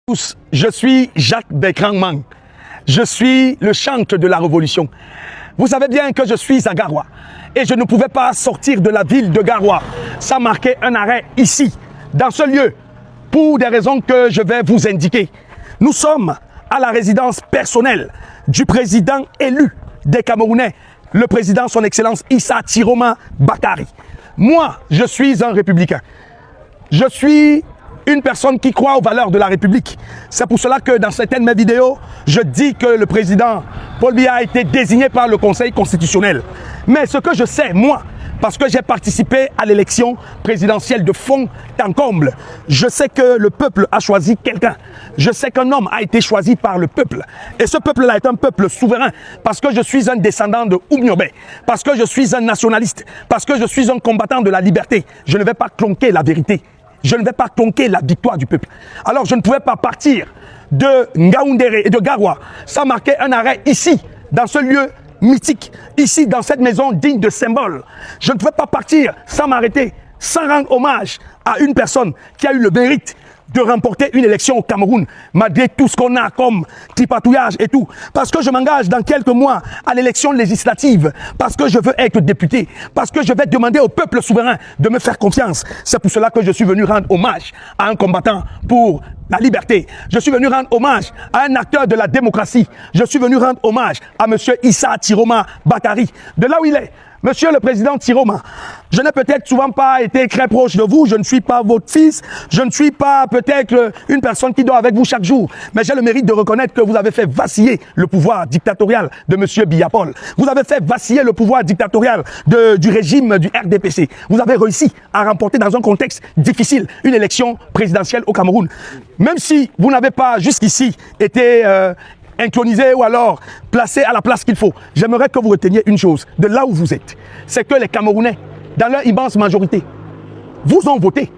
tous, je suis Jacques Bertrand-Mang. Je suis le chantre de la Révolution. Vous savez bien que je suis à Garoua et je ne pouvais pas sortir de la ville de Garoua sans marquer un arrêt ici, dans ce lieu, pour des raisons que je vais vous indiquer. Nous sommes à la résidence personnelle du président élu des Camerounais, le président son excellence Issa Tiroma Bakari. Moi, je suis un républicain. Je suis une personne qui croit aux valeurs de la République. C'est pour cela que dans certaines de mes vidéos, je dis que le président Paul Biya a été désigné par le Conseil constitutionnel. Mais ce que je sais, moi, parce que j'ai participé à l'élection présidentielle de fond en comble, je sais que le peuple a choisi quelqu'un. Je sais qu'un homme a été choisi par le peuple. Et ce peuple-là est un peuple souverain, parce que je suis un descendant de Oumniobé, parce que je suis un nationaliste, parce que je suis un combattant de la liberté. Je ne vais pas clonquer la vérité. Je ne vais pas conquérir la victoire du peuple. Alors je ne pouvais pas partir de Ngaoundéré et de Garoua sans marquer un arrêt ici, dans ce lieu mythique, ici dans cette maison digne de symbole. Je ne pouvais pas partir sans m'arrêter, sans rendre hommage à une personne qui a eu le mérite de remporter une élection au Cameroun, malgré tout ce qu'on a comme tripatouillage et tout. Parce que je m'engage dans quelques mois à l'élection législative, parce que je veux être député, parce que je vais demander au peuple souverain de me faire confiance. C'est pour cela que je suis venu rendre hommage à un combattant pour la liberté. Je suis venu rendre hommage à un acteur de la démocratie. Je suis venu rendre hommage à M. Issa Tiroma Bakari, de là où il est. Monsieur le président Tiroma, je n'ai peut-être souvent pas été très proche de vous, je ne suis pas votre fils, je ne suis pas peut-être une personne qui dort avec vous chaque jour, mais j'ai le mérite de reconnaître que vous avez fait vaciller le pouvoir dictatorial de monsieur Biya Paul. Vous avez fait vaciller le pouvoir dictatorial du régime du RDPC. Vous avez réussi à remporter dans un contexte difficile une élection présidentielle au Cameroun. Même si vous n'avez pas jusqu'ici été intronisé ou alors placé à la place qu'il faut. J'aimerais que vous reteniez une chose, de là où vous êtes, c'est que les Camerounais, dans leur immense majorité, vous ont voté,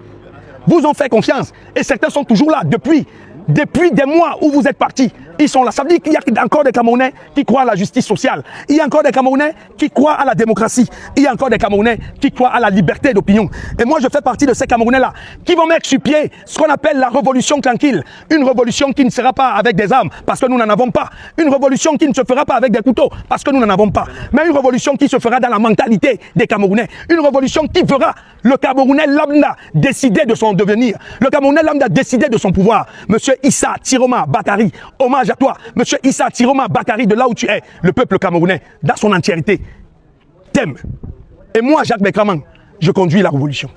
vous ont fait confiance, et certains sont toujours là, depuis des mois où vous êtes partis, ils sont là. Ça veut dire qu'il y a encore des Camerounais qui croient à la justice sociale, il y a encore des Camerounais qui croient à la démocratie, il y a encore des Camerounais qui croient à la liberté d'opinion. Et moi je fais partie de ces Camerounais-là, qui vont mettre sur pied ce qu'on appelle la révolution tranquille, une révolution qui ne sera pas avec des armes, parce que nous n'en avons pas, une révolution qui ne se fera pas avec des couteaux, parce que nous n'en avons pas, mais une révolution qui se fera dans la mentalité des Camerounais, une révolution qui fera le Camerounais lambda décider de son devenir, le Camerounais lambda décider de son pouvoir. Monsieur Issa Tiroma Bakari, hommage à toi, monsieur Issa Tiroma Bakari, de là où tu es, le peuple camerounais, dans son entièreté, t'aime. Et moi, Jacques Bertrand-Mang, je conduis la révolution.